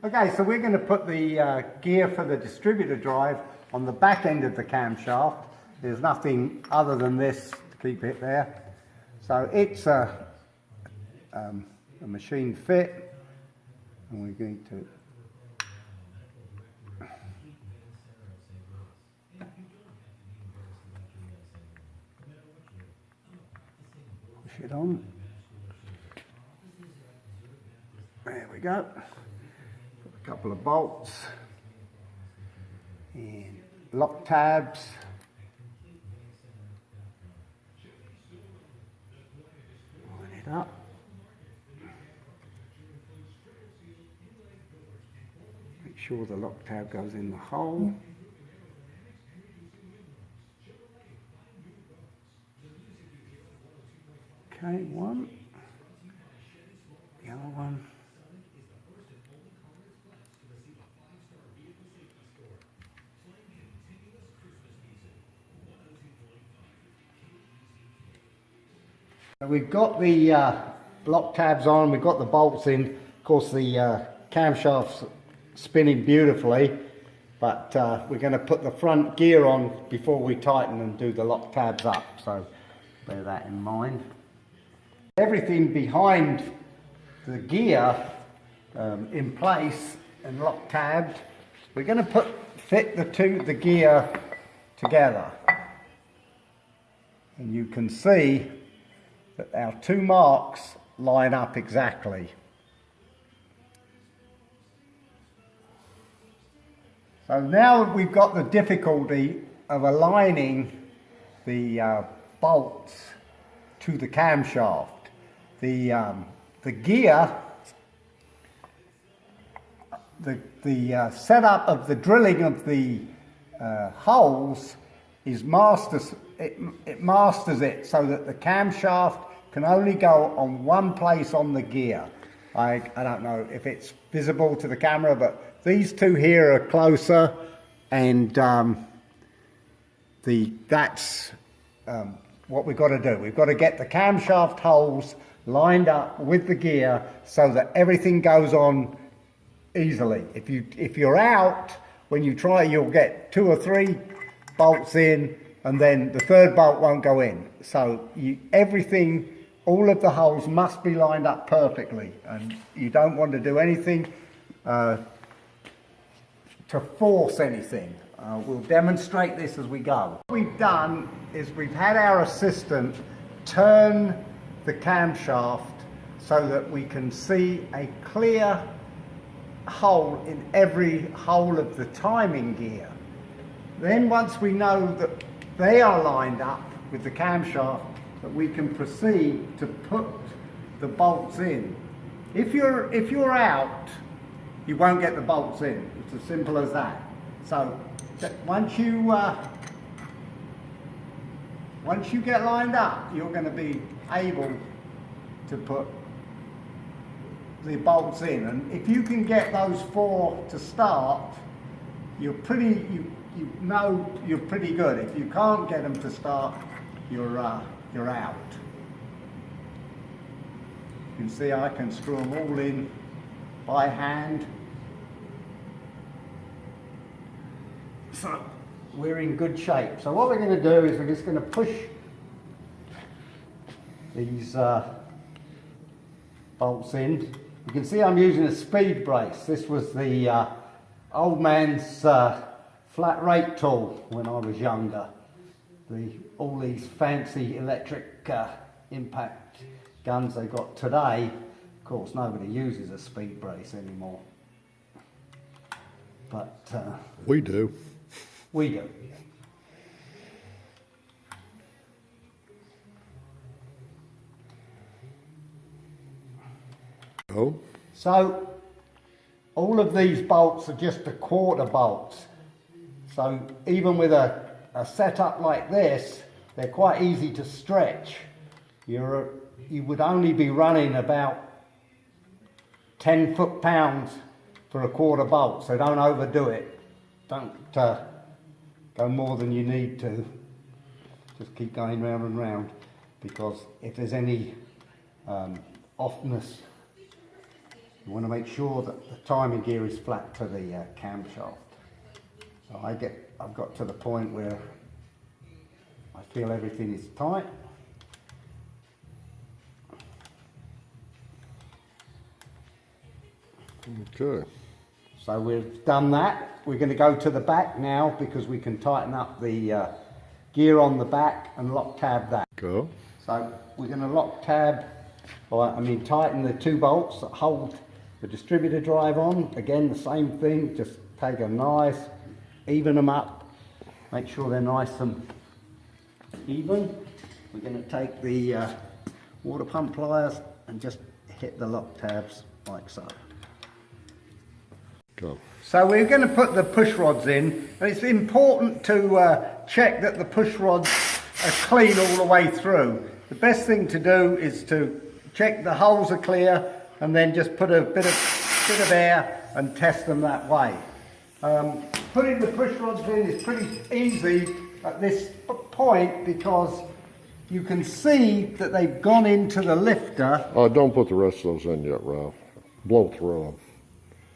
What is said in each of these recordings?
Okay, so we're going to put the gear for the distributor drive on the back end of the camshaft. There's nothing other than this to keep it there. So it's a machine fit, and we're going to push it on. There we go. Got a couple of bolts and lock tabs. Line it up. Make sure the lock tab goes in the hole. Okay, one. The other one. So we've got the lock tabs on, we've got the bolts in. Of course, the camshaft's spinning beautifully, but we're going to put the front gear on before we tighten and do the lock tabs up. So bear that in mind. Everything behind the gear in place and lock tabbed. We're going to fit the gear together, and you can see that our two marks line up exactly. So now we've got the difficulty of aligning the bolts to the camshaft. The gear, the setup of the drilling of the holes is it masters it so that the camshaft can only go on one place on the gear. I don't know if it's visible to the camera, but these two here are closer, and that's what we've got to do. We've got to get the camshaft holes lined up with the gear so that everything goes on easily. If you're out, when you try, you'll get 2 or 3 bolts in, and then the third bolt won't go in. So all of the holes must be lined up perfectly, and you don't want to do anything to force anything. We'll demonstrate this as we go. What we've done is we've had our assistant turn the camshaft so that we can see a clear hole in every hole of the timing gear. Then once we know that they are lined up with the camshaft, that we can proceed to put the bolts in. If you're out, you won't get the bolts in. It's as simple as that. So once you get lined up, you're going to be able to put the bolts in. And if you can get those 4 to start, you're pretty good. If you can't get them to start, you're out. You can see I can screw them all in by hand. So we're in good shape. So what we're going to do is we're just going to push these bolts in. You can see I'm using a speed brace. This was the old man's flat rate tool when I was younger. All these fancy electric impact guns they got today, of course nobody uses a speed brace anymore. But we do. We do. Oh. So all of these bolts are just 1/4 bolts. So even with a setup like this, they're quite easy to stretch. You would only be running about 10 foot-pounds for 1/4 bolt, so don't overdo it. Don't go more than you need to. Just keep going round and round, because if there's any offness You want to make sure that the timing gear is flat to the camshaft. So I've got to the point where I feel everything is tight. Okay. So we've done that. We're going to go to the back now because we can tighten up the gear on the back and lock tab that. Go. So we're going to lock tab, tighten the 2 bolts that hold the distributor drive on. Again, the same thing, just take a nice, even them up, make sure they're nice and even. We're going to take the water pump pliers and just hit the lock tabs like so. Go. So we're going to put the push rods in, and it's important to check that the push rods are clean all the way through. The best thing to do is to check the holes are clear and then just put a bit of air and test them that way. Putting the push rods in is pretty easy at this point because you can see that they've gone into the lifter. Oh, don't put the rest of those in yet, Ralph. Blow through them.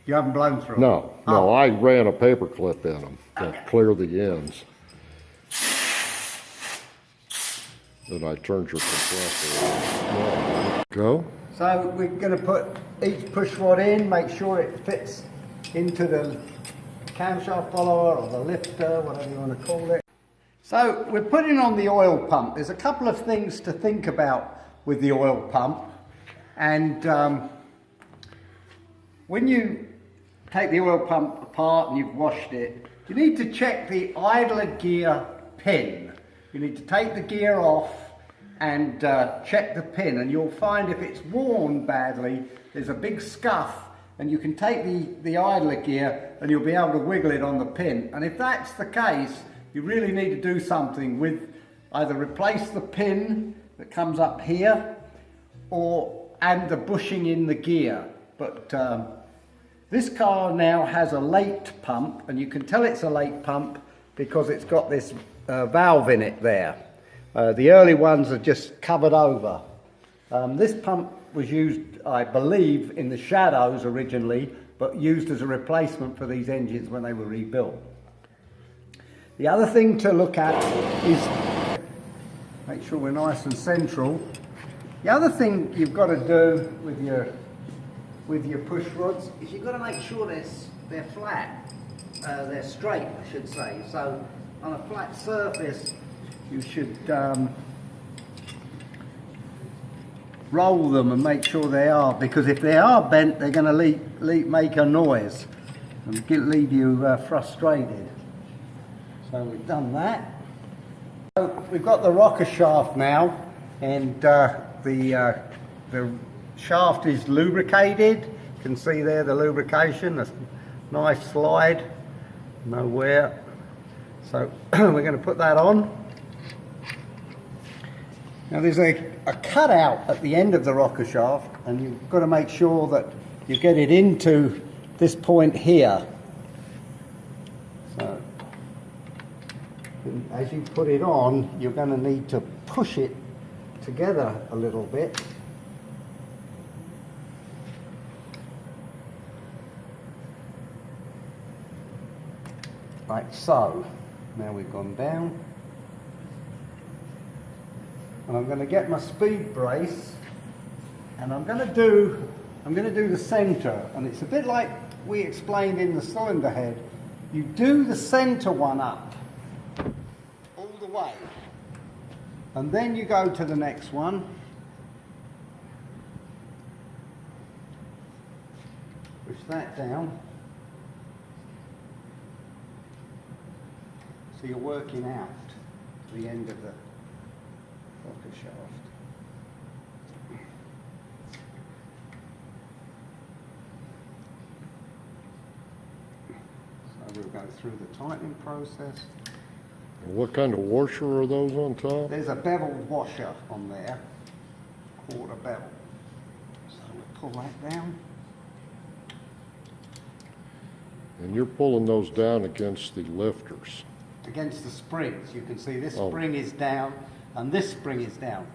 You haven't blown through them? No, no, I ran a paper clip in them to clear the ends. Then I turned your compressor on. Go. So we're going to put each push rod in, make sure it fits into the camshaft follower or the lifter, whatever you want to call it. So we're putting on the oil pump. There's a couple of things to think about with the oil pump. And when you take the oil pump apart and you've washed it, you need to check the idler gear pin. You need to take the gear off and check the pin, and you'll find if it's worn badly, there's a big scuff, and you can take the idler gear and you'll be able to wiggle it on the pin. And if that's the case, you really need to do something with either replace the pin that comes up here and the bushing in the gear. But this car now has a late pump, and you can tell it's a late pump because it's got this valve in it there. The early ones are just covered over. This pump was used, I believe, in the Shadows originally, but used as a replacement for these engines when they were rebuilt. The other thing to look at is make sure we're nice and central. The other thing you've got to do with your push rods is you've got to make sure they're flat, they're straight, I should say. So on a flat surface, you should roll them and make sure they are, because if they are bent, they're going to make a noise and leave you frustrated. So we've done that. So we've got the rocker shaft now, and the shaft is lubricated. You can see there the lubrication, a nice slide, no wear. So we're going to put that on. Now there's a cutout at the end of the rocker shaft, and you've got to make sure that you get it into this point here. So as you put it on, you're going to need to push it together a little bit. Like so. Now we've gone down. And I'm going to get my speed brace, and I'm going to do the center, and it's a bit like we explained in the cylinder head. You do the center one up all the way, and then you go to the next one, push that down, so you're working out the end of the rocker shaft. So we'll go through the tightening process. What kind of washer are those on top? There's a beveled washer on there, quarter bevel. So we'll pull that down. And you're pulling those down against the lifters. Against the springs. You can see this spring is down and this spring is down.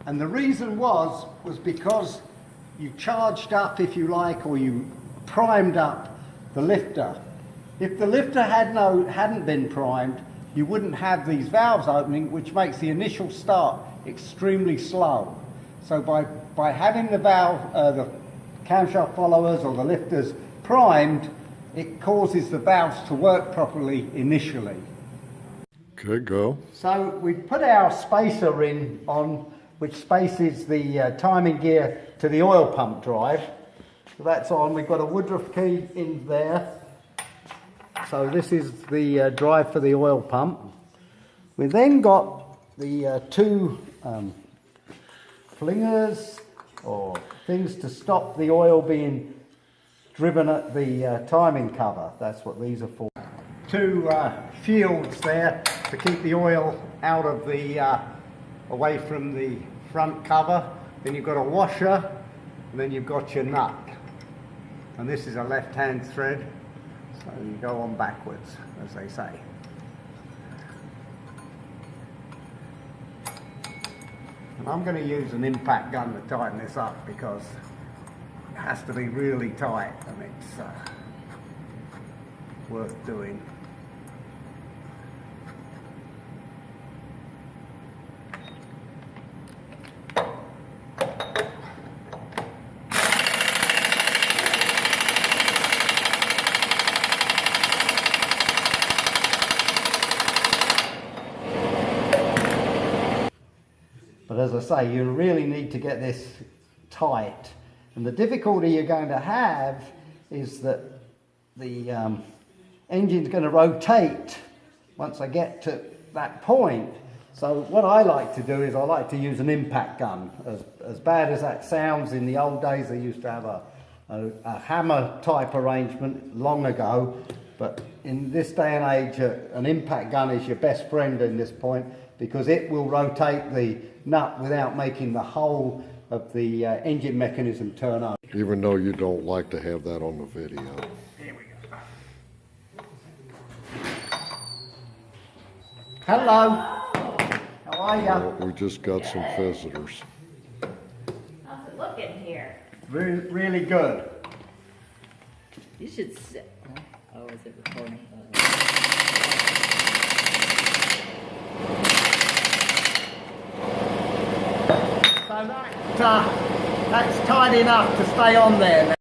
And the reason was because you charged up, if you like, or you primed up the lifter. If the lifter hadn't been primed, you wouldn't have these valves opening, which makes the initial start extremely slow. So by having the the camshaft followers or the lifters primed, it causes the valves to work properly initially. Okay, go. So we put our spacer ring on, which spaces the timing gear to the oil pump drive. So that's on. We've got a Woodruff key in there. So this is the drive for the oil pump. We've then got the two flingers or things to stop the oil being driven at the timing cover. That's what these are for. Two shields there to keep the oil out of the away from the front cover. Then you've got a washer, and then you've got your nut. And this is a left-hand thread, so you go on backwards, as they say. And I'm going to use an impact gun to tighten this up because it has to be really tight, and it's worth doing. But as I say, you really need to get this tight. And the difficulty you're going to have is that the engine's going to rotate once I get to that point. So what I like to do is I like to use an impact gun. As bad as that sounds, in the old days they used to have a hammer type arrangement long ago. But in this day and age, an impact gun is your best friend in this point, because it will rotate the nut without making the whole of the engine mechanism turn over. Even though you don't like to have that on the video. Here we go. Hello. How are you? We just got some visitors. How's it looking here? Really good. You should sit. Oh, is it recording? So that's tight enough to stay on there.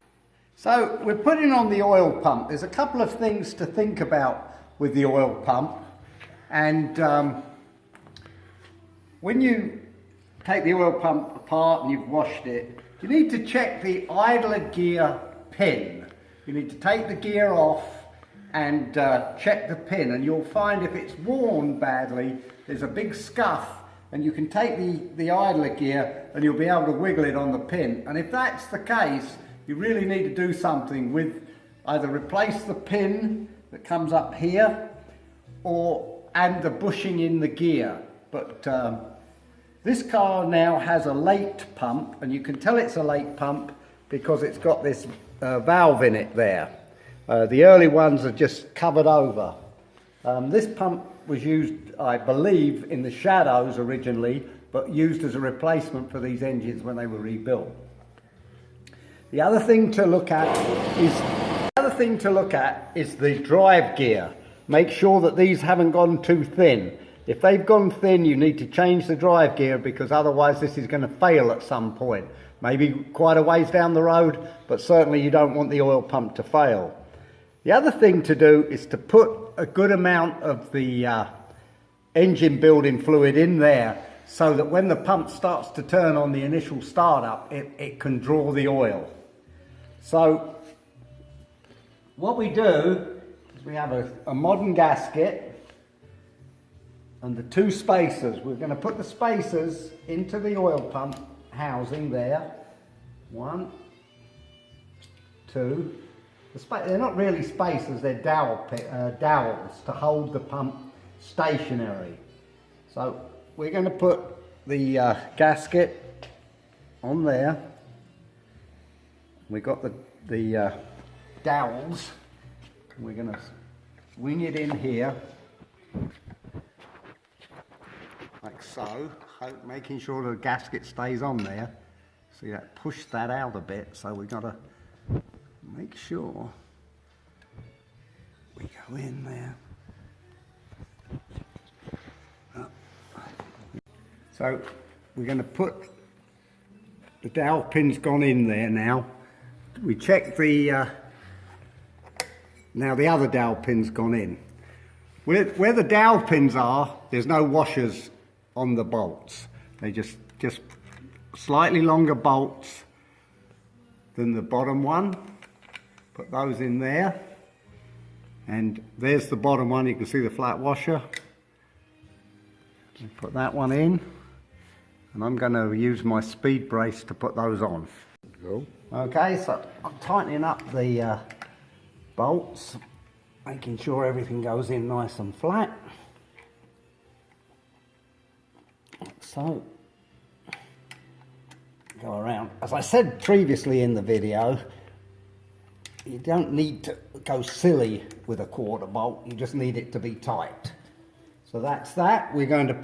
So we're putting on the oil pump. There's a couple of things to think about with the oil pump. And when you take the oil pump apart and you've washed it, you need to check the idler gear pin. You need to take the gear off and check the pin, and you'll find if it's worn badly, there's a big scuff, and you can take the idler gear and you'll be able to wiggle it on the pin. And if that's the case, you really need to do something with either replace the pin that comes up here and the bushing in the gear. But this car now has a late pump, and you can tell it's a late pump because it's got this valve in it there. The early ones are just covered over. This pump was used, I believe, in the Shadows originally, but used as a replacement for these engines when they were rebuilt. The other thing to look at is the drive gear. Make sure that these haven't gone too thin. If they've gone thin, you need to change the drive gear, because otherwise this is going to fail at some point. Maybe quite a ways down the road, but certainly you don't want the oil pump to fail. The other thing to do is to put a good amount of the engine building fluid in there, so that when the pump starts to turn on the initial startup, it can draw the oil. So what we do is we have a modern gasket and the two spacers. We're going to put the spacers into the oil pump housing there. 1, 2. They're not really spacers, they're dowels to hold the pump stationary. So we're going to put the gasket on there. We've got the dowels. We're going to swing it in here, like so, making sure the gasket stays on there. See that pushed that out a bit, so we got to make sure we go in there. So we're going to put the dowel pin's gone in there now. We check the now the other dowel pin's gone in. Where the dowel pins are, there's no washers on the bolts. They just slightly longer bolts than the bottom one. Put those in there. And there's the bottom one, you can see the flat washer. Put that one in. And I'm going to use my speed brace to put those on. Go. Okay, so I'm tightening up the bolts, making sure everything goes in nice and flat. So, go around. As I said previously in the video, you don't need to go silly with a quarter bolt, you just need it to be tight. So that's that. We're going to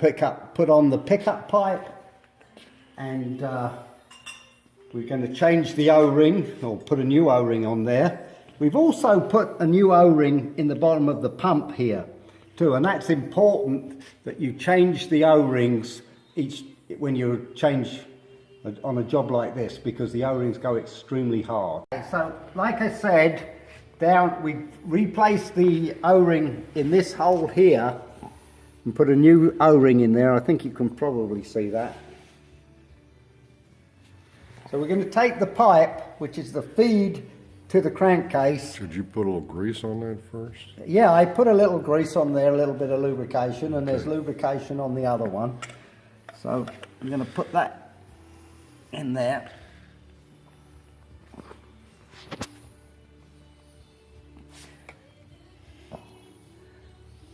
put on the pickup pipe, and we're going to change the O-ring, or put a new O-ring on there. We've also put a new O-ring in the bottom of the pump here too, and that's important that you change the O-rings when you change on a job like this, because the O-rings go extremely hard. So like I said, we replaced the O-ring in this hole here and put a new O-ring in there. I think you can probably see that. So we're going to take the pipe, which is the feed to the crankcase. Should you put a little grease on that first? Yeah, I put a little grease on there, a little bit of lubrication, and there's lubrication on the other one. So I'm going to put that in there.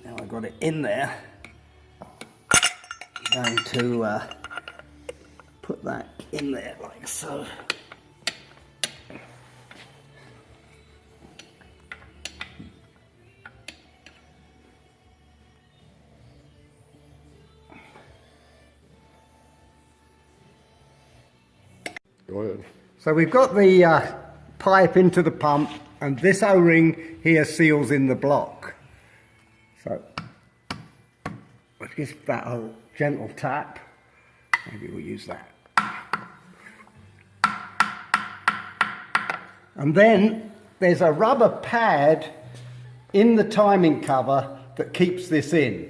Now I've got it in there. I'm going to put that in there like so. Go ahead. So we've got the pipe into the pump, and this O-ring here seals in the block. So let's give that a gentle tap. Maybe we'll use that. And then there's a rubber pad in the timing cover that keeps this in.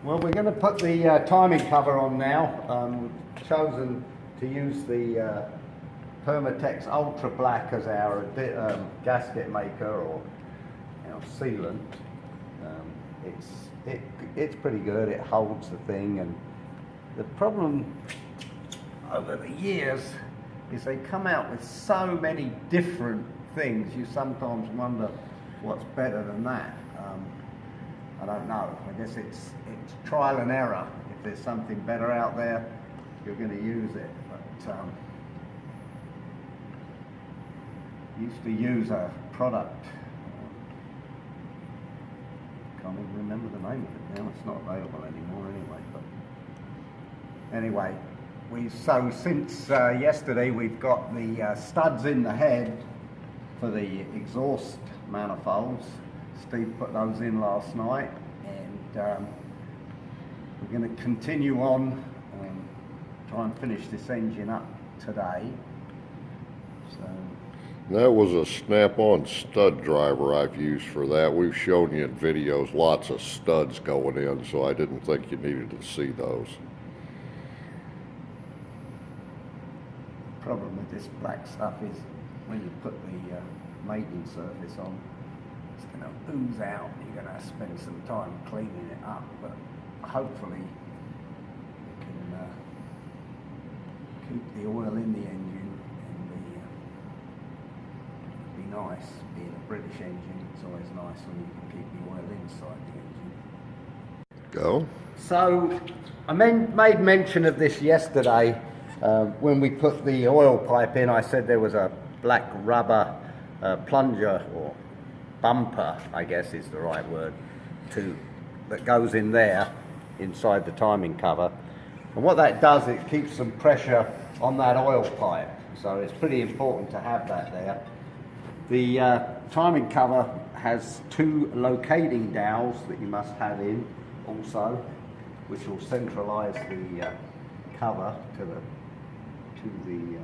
Well, we're going to put the timing cover on now. We've chosen to use the Permatex Ultra Black as our gasket maker, or sealant. It's pretty good. It holds the thing, and the problem over the years is they come out with so many different things. You sometimes wonder what's better than that. I don't know. I guess it's trial and error. If there's something better out there, you're going to use it. But used to use a product. Can't even remember the name of it now. It's not available anymore anyway. But anyway, since yesterday we've got the studs in the head for the exhaust manifolds. Steve put those in last night, and we're going to continue on and try and finish this engine up today. So That was a snap-on stud driver I've used for that. We've shown you in videos lots of studs going in, so I didn't think you needed to see those. Problem with this black stuff is when you put the mating surface on, it's going to ooze out. You're going to spend some time cleaning it up, but hopefully you can keep the oil in the engine, and be nice. Being a British engine, it's always nice when you can keep the oil inside the engine. Go. So I made mention of this yesterday. When we put the oil pipe in, I said there was a black rubber plunger, or bumper, I guess is the right word, that goes in there inside the timing cover. And what that does, it keeps some pressure on that oil pipe. So it's pretty important to have that there. The timing cover has 2 locating dowels that you must have in also, which will centralise the cover to the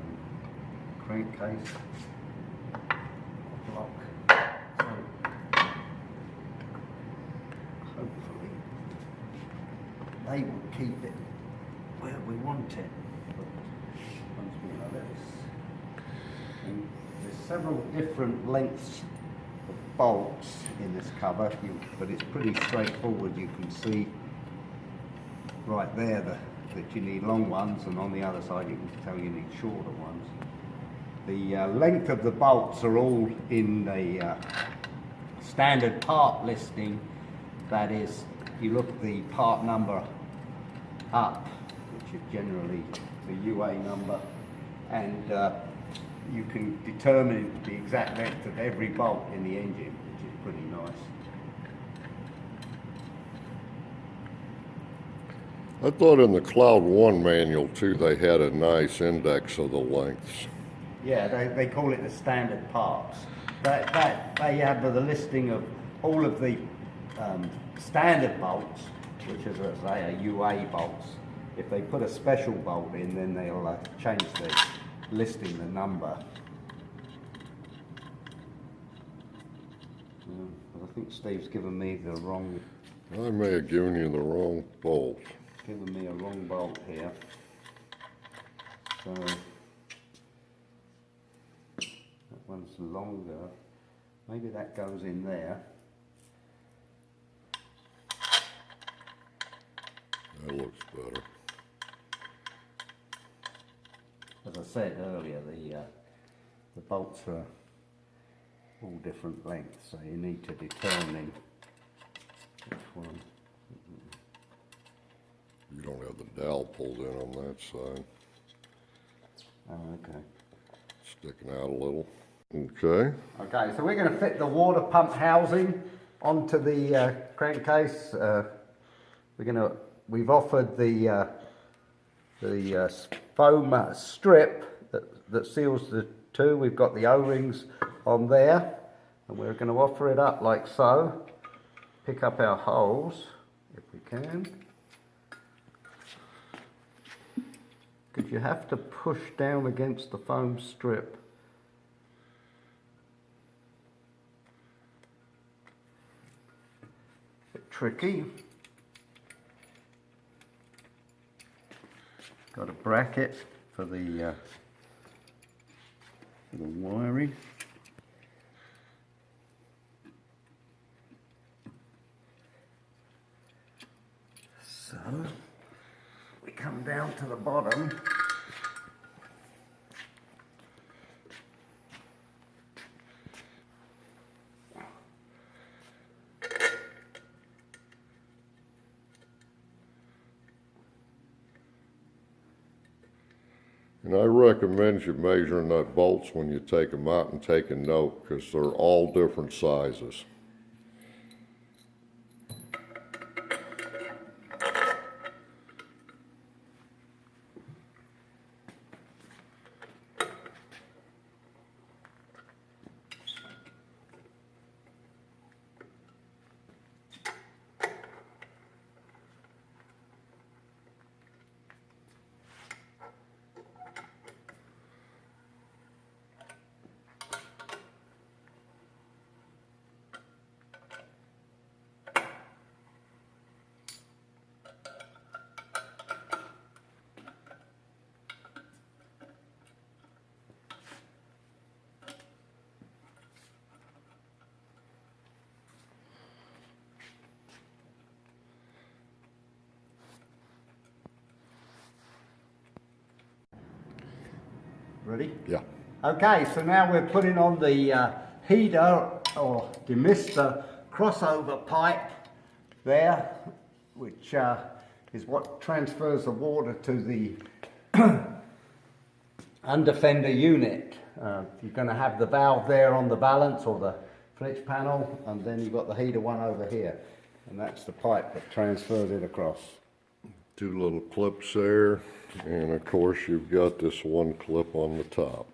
crankcase block. So hopefully they will keep it where we want it. But once we know this, and there's several different lengths of bolts in this cover, but it's pretty straightforward. You can see right there that you need long ones, and on the other side you can tell you need shorter ones. The length of the bolts are all in the standard part listing. That is, you look at the part number up, which is generally the UA number, and you can determine the exact length of every bolt in the engine, which is pretty nice. I thought in the Cloud 1 manual too they had a nice index of the lengths. Yeah, they call it the standard parts. That they have the listing of all of the standard bolts, which is, as I say, are UA bolts. If they put a special bolt in, then they'll change the listing, the number. But I think Steve's given me the wrong. I may have given you the wrong bolt. Given me a wrong bolt here. So that one's longer. Maybe that goes in there. That looks better. As I said earlier, the bolts are all different lengths, so you need to determine which one. You don't have the dowel pulled in on that side. Oh, okay. Sticking out a little. Okay. Okay, so we're going to fit the water pump housing onto the crankcase. We've offered the foam strip that seals the two. We've got the O-rings on there, and we're going to offer it up like so. Pick up our holes if we can. Because you have to push down against the foam strip. Bit tricky. Got a bracket for the wiring. So we come down to the bottom. And I recommend you measuring that bolts when you take them out and take a note, because they're all different sizes. Ready? Yeah. Okay, so now we're putting on the heater or demister crossover pipe there, which is what transfers the water to the underfender unit. You're going to have the valve there on the balance or the flitch panel, and then you've got the heater one over here, and that's the pipe that transfers it across. Two little clips there, and of course you've got this one clip on the top.